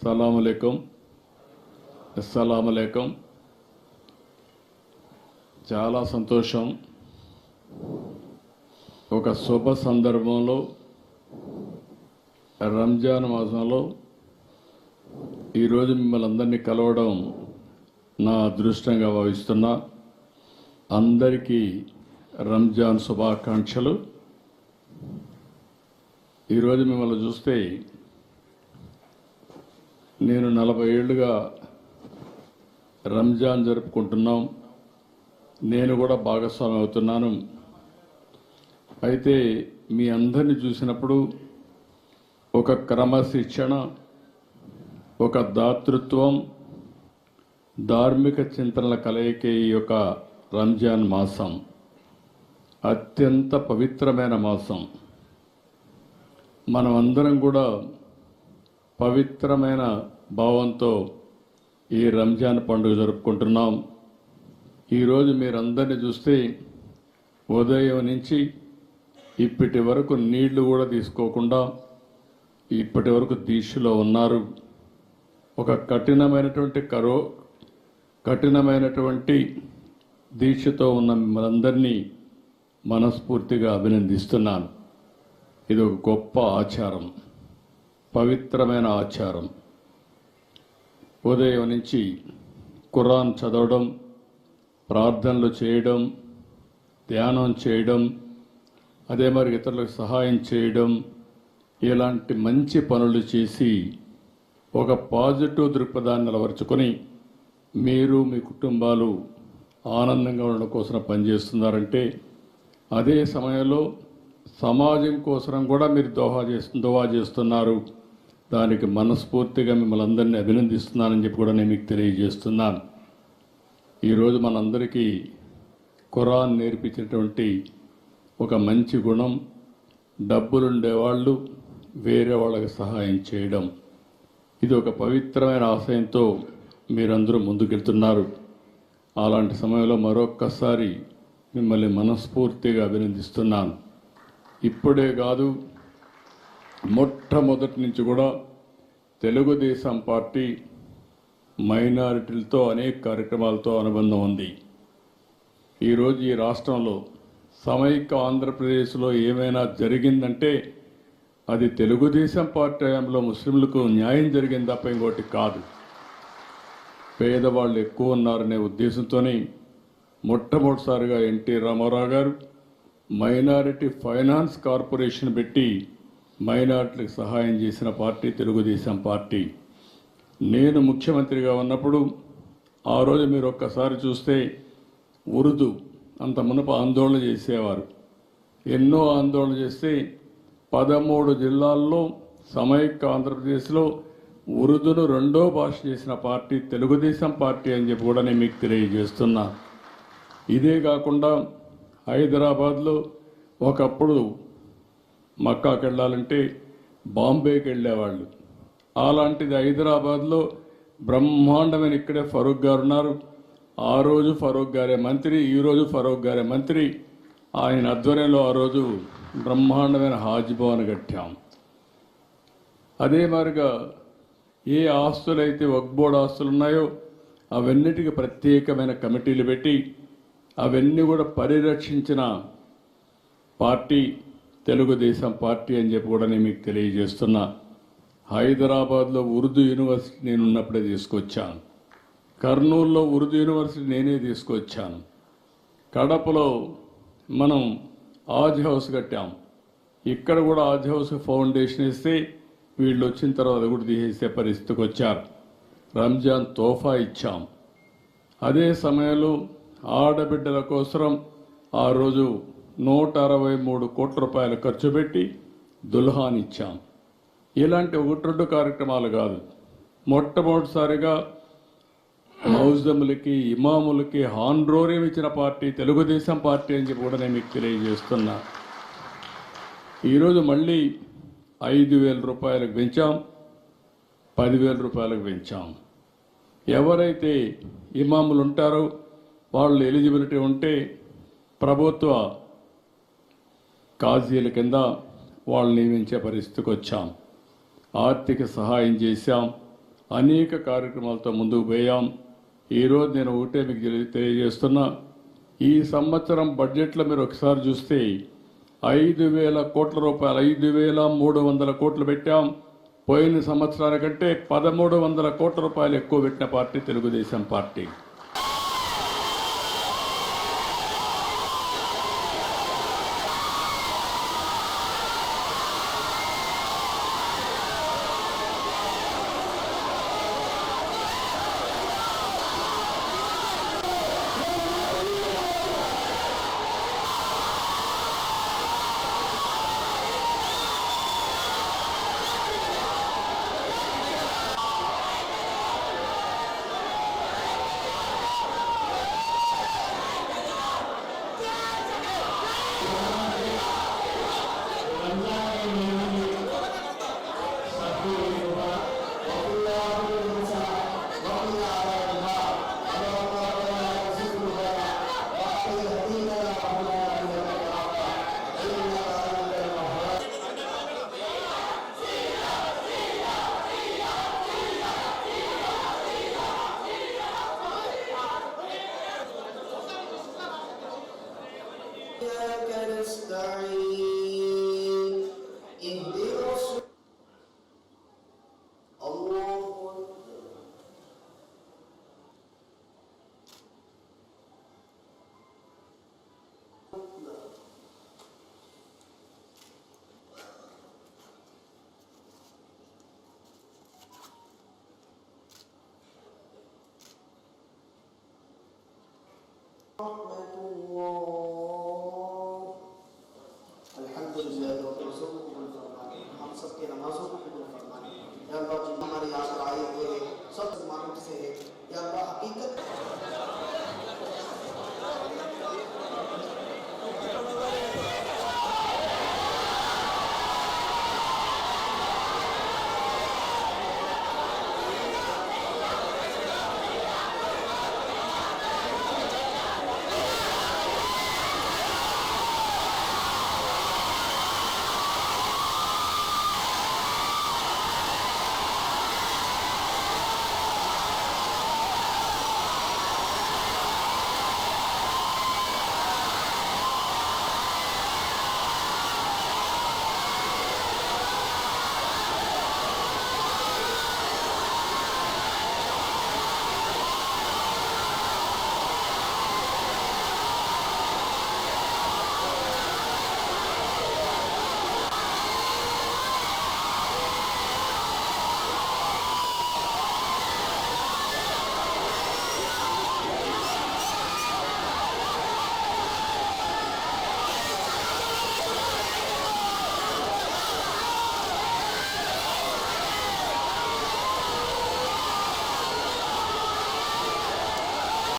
అస్సలాముఅలైకుం. చాలా సంతోషం. ఒక శుభ సందర్భంలో రంజాన్ మాసంలో ఈరోజు మిమ్మల్ని అందరినీ కలవడం నా అదృష్టంగా భావిస్తున్నా. అందరికీ రంజాన్ శుభాకాంక్షలు. ఈరోజు మిమ్మల్ని చూస్తే నేను 40 ఏళ్ళుగా రంజాన్ జరుపుకుంటున్నాం. నేను కూడా భాగస్వామి అవుతున్నాను. అయితే మీ అందరిని చూసినప్పుడు ఒక క్రమశిక్షణ, ఒక దాతృత్వం, ధార్మిక చింతనల కలయికే ఈ యొక్క రంజాన్ మాసం అత్యంత పవిత్రమైన మాసం. మనమందరం కూడా పవిత్రమైన భావంతో ఈ రంజాన్ పండుగ జరుపుకుంటున్నాం. ఈరోజు మీరందరినీ చూస్తే ఉదయం నుంచి ఇప్పటి వరకు నీళ్లు కూడా తీసుకోకుండా ఇప్పటి వరకు దీక్షలో ఉన్నారు. ఒక కఠినమైనటువంటి దీక్షతో ఉన్న మిమ్మల్ందరినీ మనస్ఫూర్తిగా అభినందిస్తున్నాను. ఇది ఒక గొప్ప ఆచారం, పవిత్రమైన ఆచారం. ఉదయం నుంచి ఖురాన్ చదవడం, ప్రార్థనలు చేయడం, ధ్యానం చేయడం, అదే మరి ఇతరులకు సహాయం చేయడం, ఇలాంటి మంచి పనులు చేసి ఒక పాజిటివ్ దృక్పథాన్ని అలవర్చుకొని మీరు మీ కుటుంబాలు ఆనందంగా ఉండడం కోసం పనిచేస్తున్నారంటే, అదే సమయంలో సమాజం కోసం కూడా మీరు దోహా చేస్తున్నారు. దానికి మనస్ఫూర్తిగా మిమ్మల్ని అందరినీ అభినందిస్తున్నానని చెప్పి కూడా నేను మీకు తెలియజేస్తున్నాను. ఈరోజు మనందరికీ ఖురాన్ నేర్పించినటువంటి ఒక మంచి గుణం, డబ్బులుండేవాళ్ళు వేరే వాళ్ళకి సహాయం చేయడం. ఇది ఒక పవిత్రమైన ఆశయంతో మీరందరూ ముందుకెళ్తున్నారు. అలాంటి సమయంలో మరొక్కసారి మిమ్మల్ని మనస్ఫూర్తిగా అభినందిస్తున్నాను. ఇప్పుడే కాదు, మొట్టమొదటి నుంచి కూడా తెలుగుదేశం పార్టీ మైనారిటీలతో అనేక కార్యక్రమాలతో అనుబంధం ఉంది. ఈరోజు ఈ రాష్ట్రంలో సమైక్య ఆంధ్రప్రదేశ్లో ఏమైనా జరిగిందంటే అది తెలుగుదేశం పార్టీ హయాంలో ముస్లింలకు న్యాయం జరిగింది తప్ప ఇంకోటి కాదు. పేదవాళ్ళు ఎక్కువ ఉన్నారనే ఉద్దేశంతోనే మొట్టమొదటిసారిగా ఎన్టీ రామారావు గారు మైనారిటీ ఫైనాన్స్ కార్పొరేషన్ పెట్టి మైనారిటీలకు సహాయం చేసిన పార్టీ తెలుగుదేశం పార్టీ. నేను ముఖ్యమంత్రిగా ఉన్నప్పుడు ఆ రోజు మీరు ఒక్కసారి చూస్తే ఉర్దూ అంత మునుపు ఆందోళన చేసేవారు. ఎన్నో ఆందోళన చేస్తే 13 జిల్లాల్లో సమైక్య ఆంధ్రప్రదేశ్లో ఉర్దూను రెండో భాష చేసిన పార్టీ తెలుగుదేశం పార్టీ అని చెప్పి కూడా నేను మీకు తెలియజేస్తున్నా. ఇదే కాకుండా హైదరాబాద్లో ఒకప్పుడు మక్కాకి వెళ్ళాలంటే బాంబేకి వెళ్ళేవాళ్ళు. అలాంటిది హైదరాబాద్లో బ్రహ్మాండమైన ఇక్కడే ఫరూక్ గారు ఉన్నారు. ఆ రోజు ఫరూక్ గారే మంత్రి, ఈరోజు ఫరూక్ గారే మంత్రి. ఆయన ఆధ్వర్యంలో ఆ రోజు బ్రహ్మాండమైన హాజ్ భవన్ కట్టాం. అదే మాదిరిగా ఏ ఆస్తులైతే వక్ఫ్ బోర్డు ఆస్తులు ఉన్నాయో అవన్నిటికీ ప్రత్యేకమైన కమిటీలు పెట్టి అవన్నీ కూడా పరిరక్షించిన పార్టీ తెలుగుదేశం పార్టీ అని చెప్పి కూడా నేను మీకు తెలియజేస్తున్నా. హైదరాబాద్లో ఉర్దూ యూనివర్సిటీ నేను ఉన్నప్పుడే తీసుకొచ్చాను. కర్నూలులో ఉర్దూ యూనివర్సిటీ నేనే తీసుకొచ్చాను. కడపలో మనం ఆజ్ హౌస్ కట్టాం. ఇక్కడ కూడా ఆజ్ హౌస్ ఫౌండేషన్ ఇస్తే వీళ్ళు వచ్చిన తర్వాత కూడా తీసేసే పరిస్థితికి వచ్చారు. రంజాన్ తోఫా ఇచ్చాం. అదే సమయంలో ఆడబిడ్డల కోసం ఆ రోజు 163 కోట్ల రూపాయలు ఖర్చు పెట్టి దుల్హాన్ ఇచ్చాం. ఇలాంటి 1-2 కార్యక్రమాలు కాదు, మొట్టమొదటిసారిగా మౌజములకి ఇమాములకి హాన్రోరియం ఇచ్చిన పార్టీ తెలుగుదేశం పార్టీ అని చెప్పి కూడా నేను మీకు తెలియజేస్తున్నా. ఈరోజు మళ్ళీ 5,000 రూపాయలకు పెంచాం, 10,000 రూపాయలకు పెంచాం. ఎవరైతే ఇమాములు ఉంటారో వాళ్ళు ఎలిజిబిలిటీ ఉంటే ప్రభుత్వ కాజీల కింద వాళ్ళు నియమించే పరిస్థితికి వచ్చాం. ఆర్థిక సహాయం చేశాం. అనేక కార్యక్రమాలతో ముందుకు పోయాం. ఈరోజు నేను ఒకటే మీకు తెలియజేస్తున్నా, ఈ సంవత్సరం బడ్జెట్లో మీరు ఒకసారి చూస్తే 5,000 కోట్ల రూపాయలు, 5,300 కోట్లు పెట్టాం. పోయిన సంవత్సరానికంటే 1,300 కోట్ల రూపాయలు ఎక్కువ పెట్టిన పార్టీ తెలుగుదేశం పార్టీ.